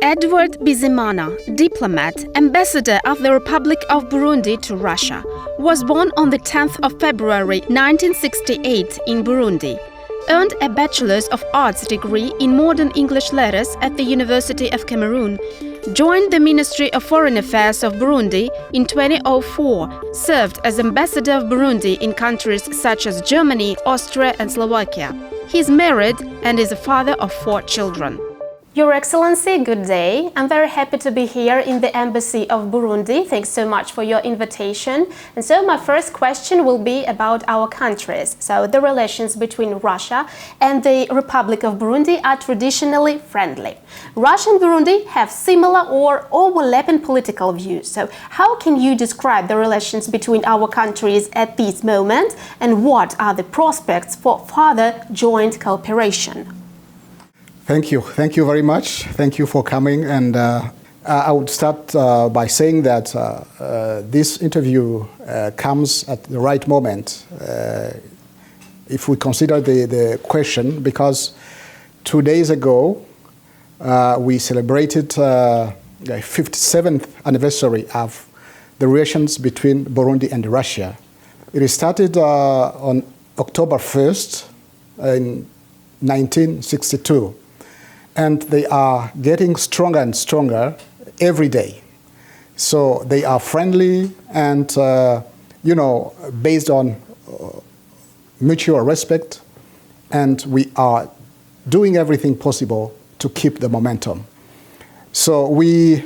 Edouard Bizimana, diplomat, ambassador of the Republic of Burundi to Russia, was born on the 10th of February 1968 in Burundi. Earned a Bachelor's of Arts degree in Modern English Letters at the University of Cameroon. Joined the Ministry of Foreign Affairs of Burundi in 2004. Served as Ambassador of Burundi in countries such as Germany, Austria and Slovakia. He is married and is a father of 4 children. Your Excellency, good day. I'm very happy to be here in the Embassy of Burundi. Thanks so much for your invitation. And so my first question will be about our countries. So the relations between Russia and the Republic of Burundi are traditionally friendly. Russia and Burundi have similar or overlapping political views. So how can you describe the relations between our countries at this moment, and what are the prospects for further joint cooperation? Thank you. Thank you very much. Thank you for coming. And I would start by saying that this interview comes at the right moment if we consider the question, because 2 days ago we celebrated the 57th anniversary of the relations between Burundi and Russia. It started on October 1st in 1962. And they are getting stronger and stronger every day. So they are friendly and, based on mutual respect. And we are doing everything possible to keep the momentum. So we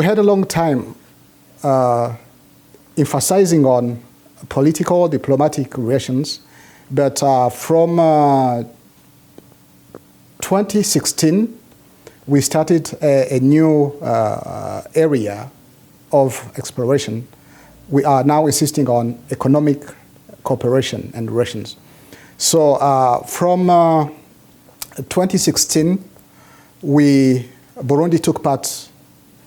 had a long time emphasizing on political, diplomatic relations. But from 2016, we started a new area of exploration. We are now insisting on economic cooperation and relations. So from 2016, Burundi took part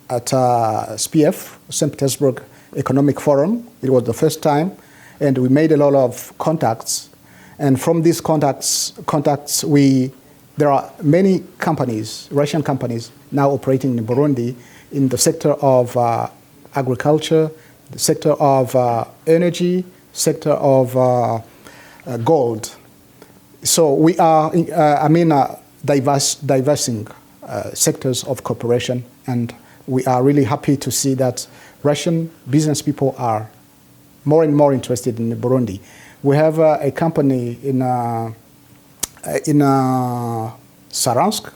at SPF, St. Petersburg Economic Forum. It was the first time, and we made a lot of contacts. And from these contacts, there are many companies, Russian companies, now operating in Burundi in the sector of agriculture, the sector of energy, sector of gold. So we are, diversing sectors of cooperation, and we are really happy to see that Russian business people are more and more interested in Burundi. We have a company in Saransk,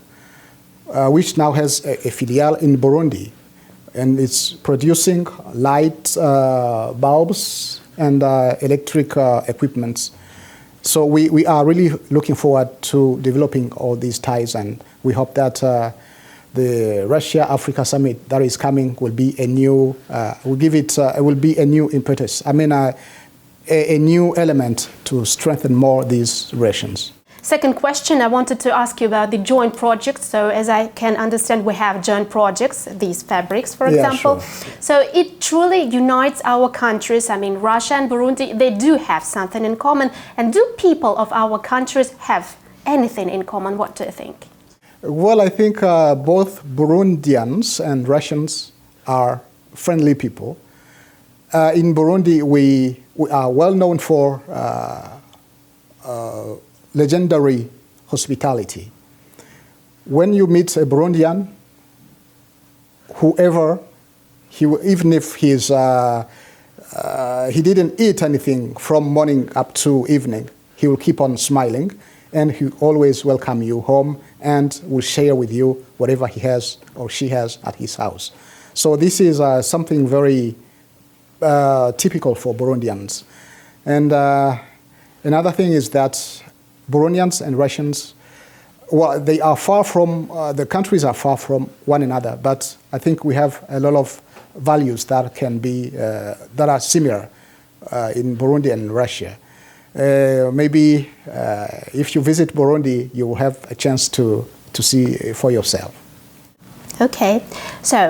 which now has a filiale in Burundi, and it's producing light bulbs and electric equipments. So we are really looking forward to developing all these ties, and we hope that the Russia-Africa summit that is coming will be a new, will be a new impetus. A new element to strengthen more these relations. Second question, I wanted to ask you about the joint projects. So as I can understand, we have joint projects, these fabrics, for example. Sure. So it truly unites our countries. Russia and Burundi, they do have something in common. And do people of our countries have anything in common? What do you think? Well, I think both Burundians and Russians are friendly people. In Burundi, we are well known for legendary hospitality. When you meet a Burundian, even if he didn't eat anything from morning up to evening, he will keep on smiling, and he always welcome you home and will share with you whatever he has or she has at his house. So this is something very typical for Burundians. And another thing is that Burundians and Russians, well, they are far from, the countries are far from one another, but I think we have a lot of values that can be, that are similar in Burundi and Russia. Maybe if you visit Burundi, you will have a chance to see for yourself. Okay, so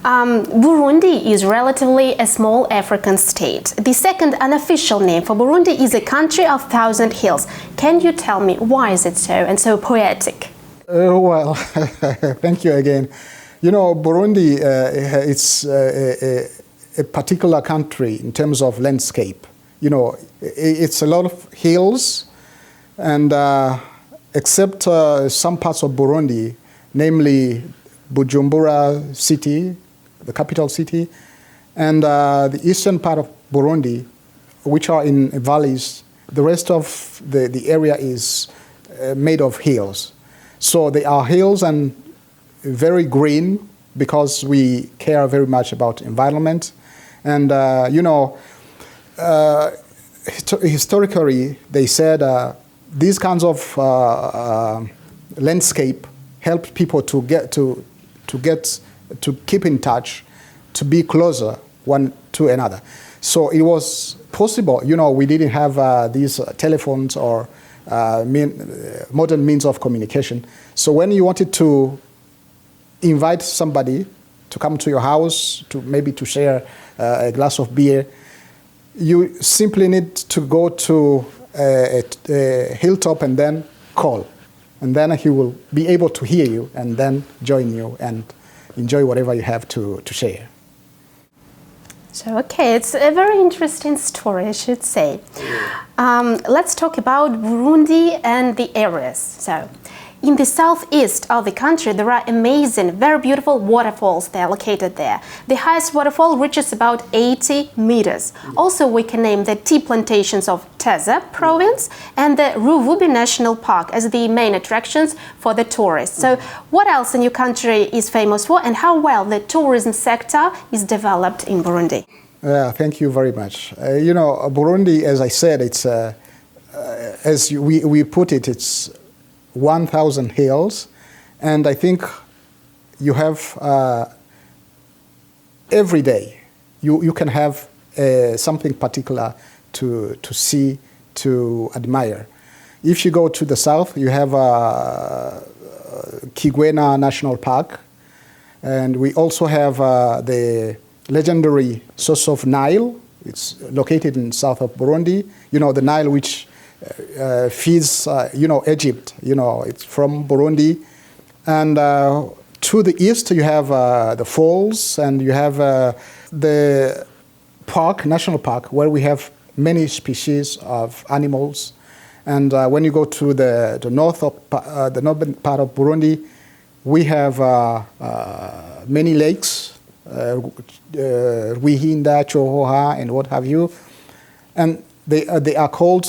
Burundi is relatively a small African state. The second unofficial name for Burundi is a country of 1,000 hills. Can you tell me why is it so and so poetic? Well, thank you again. You know, Burundi, it's a particular country in terms of landscape. You know, it's a lot of hills, and except some parts of Burundi, namely Bujumbura city, the capital city, and the eastern part of Burundi, which are in valleys, the rest of the area is made of hills. So they are hills and very green because we care very much about environment. And, you know, historically, they said these kinds of landscape help people to keep in touch, to be closer one to another. So it was possible, you know, we didn't have these telephones or modern means of communication. So when you wanted to invite somebody to come to your house, to share a glass of beer, you simply need to go to a hilltop and then call. And then he will be able to hear you and then join you and enjoy whatever you have to share. So, okay, it's a very interesting story, I should say. Let's talk about Burundi and the areas. So, in the southeast of the country, there are amazing, very beautiful waterfalls. They are located there. The highest waterfall reaches about 80 meters. Also, we can name the tea plantations of Teza province and the Ruvubi National Park as the main attractions for the tourists. So, what else in your country is famous for, and how well the tourism sector is developed in Burundi? Thank you very much. You know, Burundi, as I said, it's as we put it, it's 1,000 hills, and I think you have every day you can have something particular to see, to admire. If you go to the south, you have Kigwena National Park, and we also have the legendary source of Nile. It's located in south of Burundi. You know, the Nile which feeds, Egypt. You know, it's from Burundi. And to the east, you have the falls, and you have the park, national park, where we have many species of animals. And when you go to the northern part of Burundi, we have many lakes, Rwihinda, Chohoha, and what have you. And they are called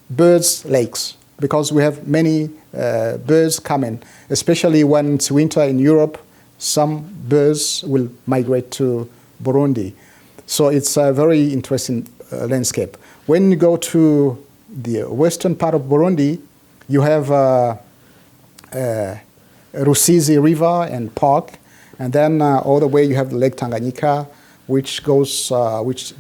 birds' lakes because we have many birds coming, especially when it's winter in Europe. Some birds will migrate to Burundi. So it's a very interesting landscape. When you go to the western part of Burundi, you have Rusizi River and Park, and then all the way you have the Lake Tanganyika, which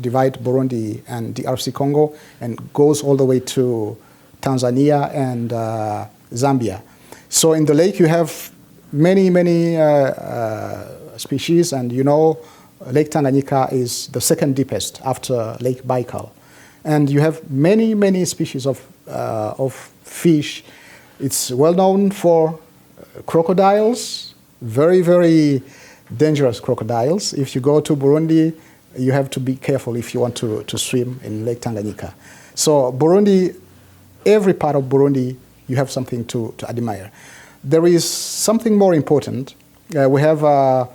divide Burundi and DRC Congo and goes all the way to Tanzania and Zambia. So in the lake you have many species, and you know Lake Tanganyika is the second deepest after Lake Baikal, and you have many species of fish. It's well known for crocodiles, very dangerous crocodiles. If you go to Burundi, you have to be careful if you want to swim in Lake Tanganyika. So Burundi, every part of Burundi, you have something to admire. There is something more important. We have a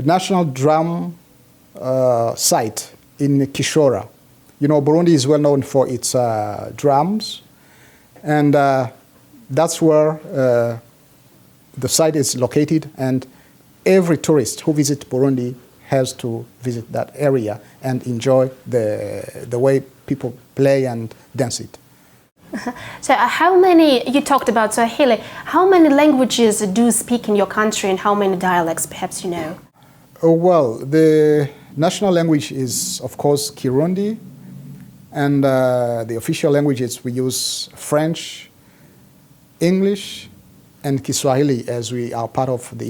national drum site in Kishora. You know, Burundi is well known for its drums, and that's where the site is located, and every tourist who visits Burundi has to visit that area and enjoy the way people play and dance it. So how many, you talked about Swahili, how many languages do you speak in your country, and how many dialects perhaps you know? Well, the national language is, of course, Kirundi, and the official languages we use French, English, and Kiswahili, as we are part of the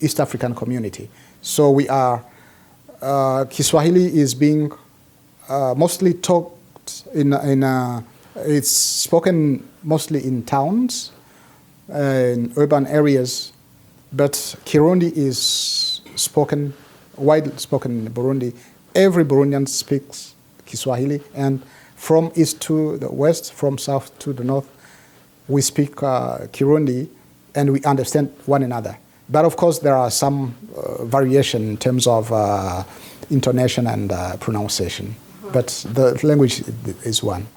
East African community. So we are, Kiswahili is being mostly talked in It's spoken mostly in towns, in urban areas, but Kirundi is widely spoken in Burundi. Every Burundian speaks Kiswahili, and from east to the west, from south to the north, we speak Kirundi, and we understand one another. But of course, there are some variation in terms of intonation and pronunciation. But the language is one.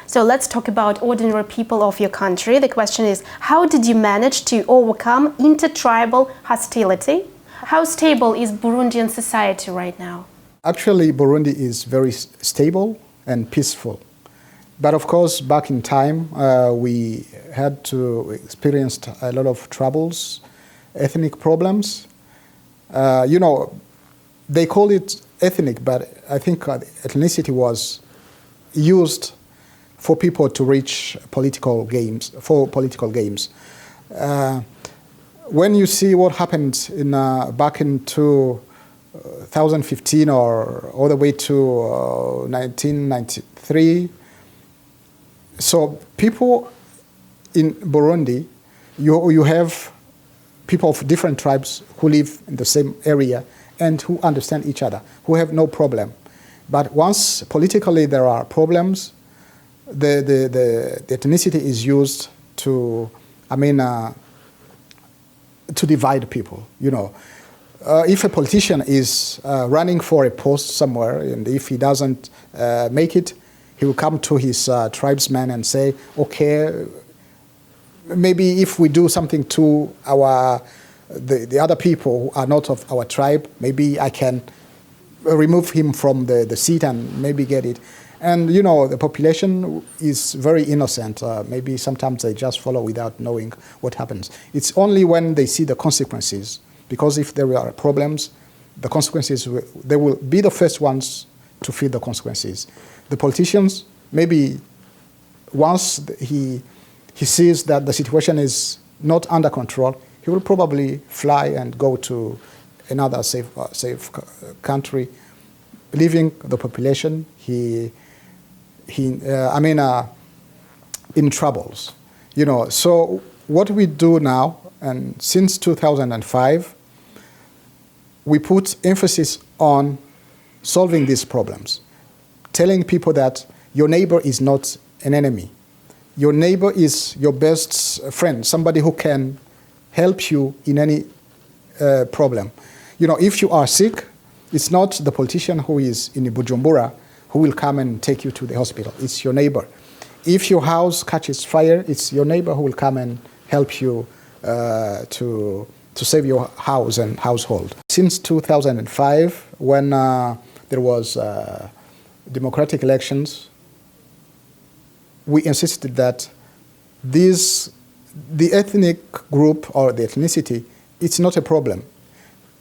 So let's talk about ordinary people of your country. The question is, how did you manage to overcome intertribal hostility? How stable is Burundian society right now? Actually, Burundi is very stable and peaceful. But of course, back in time, we had to experience a lot of troubles, ethnic problems. They call it ethnic, but I think ethnicity was used for people to reach political gains. When you see what happened back in 2015 or all the way to 1993, so people in Burundi, you have people of different tribes who live in the same area and who understand each other, who have no problem. But once politically there are problems, the ethnicity is used to divide people. If a politician is running for a post somewhere, and if he doesn't make it, he will come to his tribesmen and say, okay, maybe if we do something to the other people who are not of our tribe, maybe I can remove him from the seat and maybe get it. And the population is very innocent. Maybe sometimes they just follow without knowing what happens. It's only when they see the consequences, because if there are problems, the consequences, they will be the first ones to feel the consequences. The politicians, maybe once he sees that the situation is not under control, he will probably fly and go to another safe country, leaving the population in troubles. So what we do now, and since 2005, we put emphasis on solving these problems, telling people that your neighbor is not an enemy. Your neighbor is your best friend, somebody who can help you in any problem. If you are sick, it's not the politician who is in Bujumbura who will come and take you to the hospital. It's your neighbor. If your house catches fire, it's your neighbor who will come and help you to save your house and household. Since 2005, when there was democratic elections, we insisted that the ethnic group or the ethnicity, it's not a problem.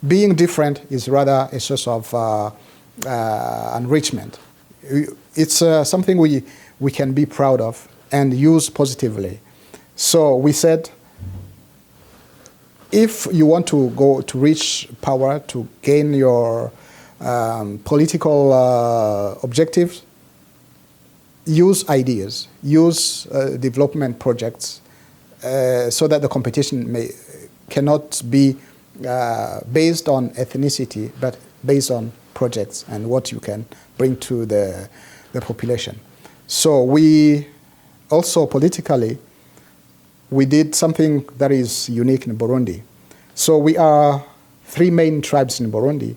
Being different is rather a source of enrichment. It's something we can be proud of and use positively. So we said, if you want to go to reach power, to gain your political objectives, use ideas, use development projects, so that the competition cannot be based on ethnicity, but based on projects and what you can bring to the population. So we also politically, we did something that is unique in Burundi. So we are 3 main tribes in Burundi,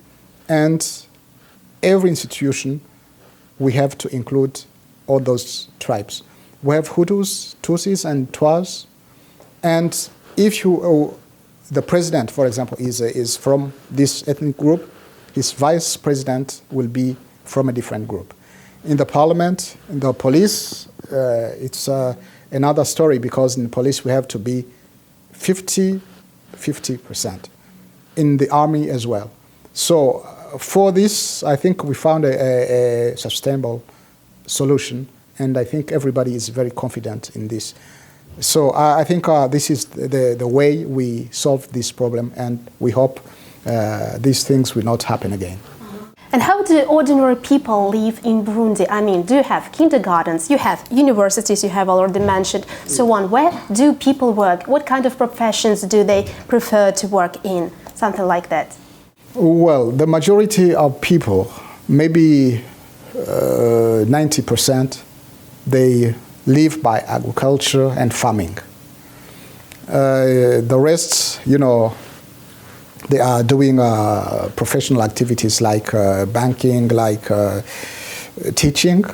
and every institution we have to include all those tribes. We have Hutus, Tutsis, and Twas, and if the president, for example, is from this ethnic group, his vice president will be from a different group. In the parliament, in the police, it's another story, because in the police we have to be 50%. In the army as well. So for this, I think we found a sustainable solution, and I think everybody is very confident in this. So I think this is the way we solve this problem, and we hope these things will not happen again. And how do ordinary people live in Burundi? I mean, do you have kindergartens, you have universities, you have already mentioned, so on. Where do people work? What kind of professions do they prefer to work in? Something like that. Well, the majority of people, maybe 90%, they live by agriculture and farming. The rest, you know, they are doing professional activities like banking, like teaching,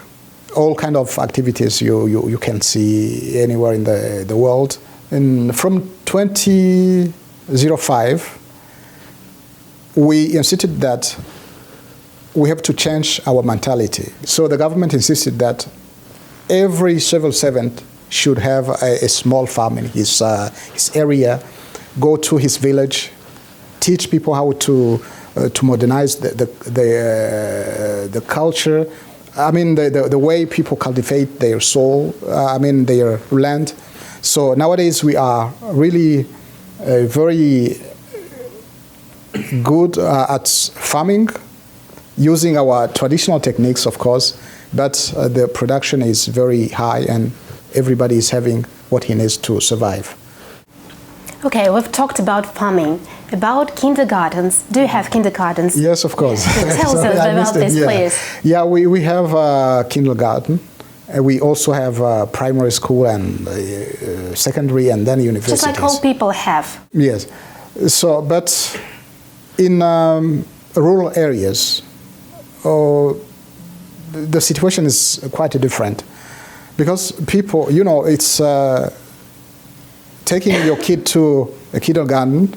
all kind of activities you can see anywhere in the world. And from 2005, we insisted that we have to change our mentality. So the government insisted that every civil servant should have a small farm in his area, go to his village, teach people how to modernize the culture. I mean, the way people cultivate their soul. I mean, their land. So nowadays we are really very good at farming, using our traditional techniques, of course. But the production is very high, and everybody is having what he needs to survive. Okay, we've talked about farming, about kindergartens. Do you have kindergartens? Yes, of course. Tell us about this, please. Yeah, we have kindergarten. We also have primary school and secondary, and then universities. Just like all people have. Yes. So, but in rural areas, the situation is quite different, because people, you know, it's taking your kid to a kindergarten,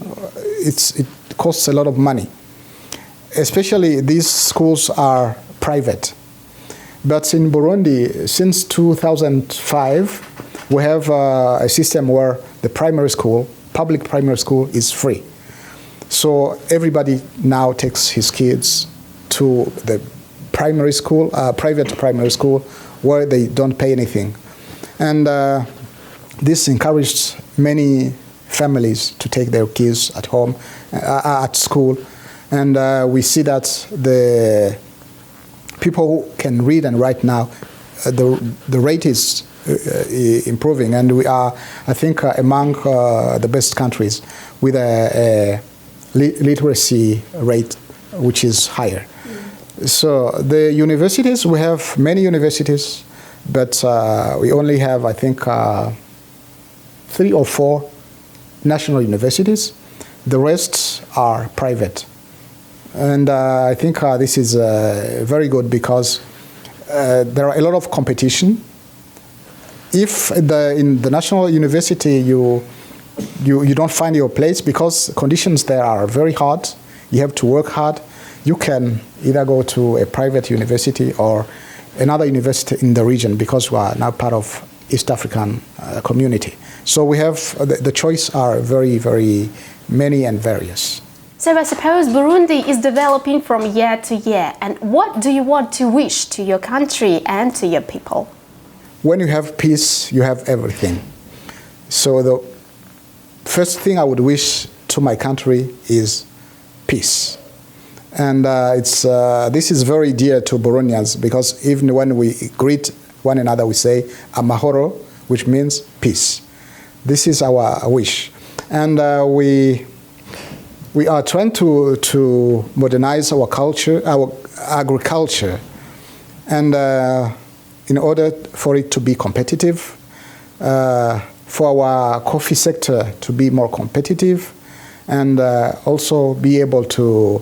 it costs a lot of money. Especially these schools are private. But in Burundi, since 2005, we have a system where the primary school, public primary school, is free. So everybody now takes his kids to the primary school, private primary school, where they don't pay anything. And this encouraged many families to take their kids at home, at school. And we see that the people who can read and write now, the rate is improving. And we are, I think, among the best countries with a literacy rate which is higher. So the universities, we have many universities, but we only have, I think, 3 or 4 national universities. The rest are private. And I think this is very good, because there are a lot of competition. If in the national university you don't find your place because conditions there are very hard, you have to work hard, you can either go to a private university or another university in the region, because we are now part of East African community. So we have, the choice are very, very many and various. So I suppose Burundi is developing from year to year. And what do you want to wish to your country and to your people? When you have peace, you have everything. So the first thing I would wish to my country is peace. And this is very dear to Burundians, because even when we greet one another, we say amahoro, which means peace. This is our wish. And we are trying to modernize our culture, our agriculture, and in order for it to be competitive, for our coffee sector to be more competitive, and also be able to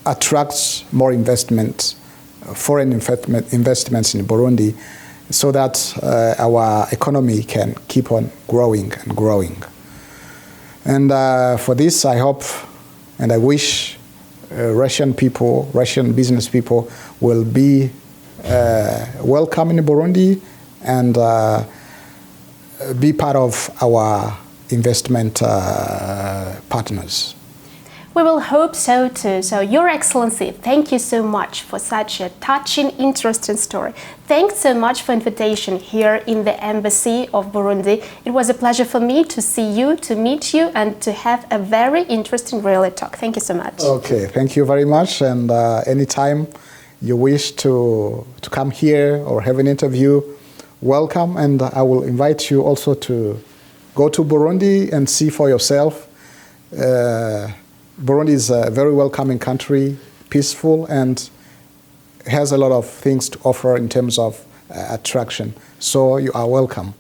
attract more investment, foreign investments in Burundi, so that our economy can keep on growing and growing. And for this, I hope and I wish Russian people, Russian business people will be welcome in Burundi and be part of our investment partners. We will hope so too. So, Your Excellency, thank you so much for such a touching, interesting story. Thanks so much for invitation here in the Embassy of Burundi. It was a pleasure for me to see you, to meet you, and to have a very interesting really talk. Thank you so much. Okay, thank you very much. And anytime you wish to come here or have an interview, welcome. And I will invite you also to go to Burundi and see for yourself. Burundi is a very welcoming country, peaceful, and has a lot of things to offer in terms of attraction. So you are welcome.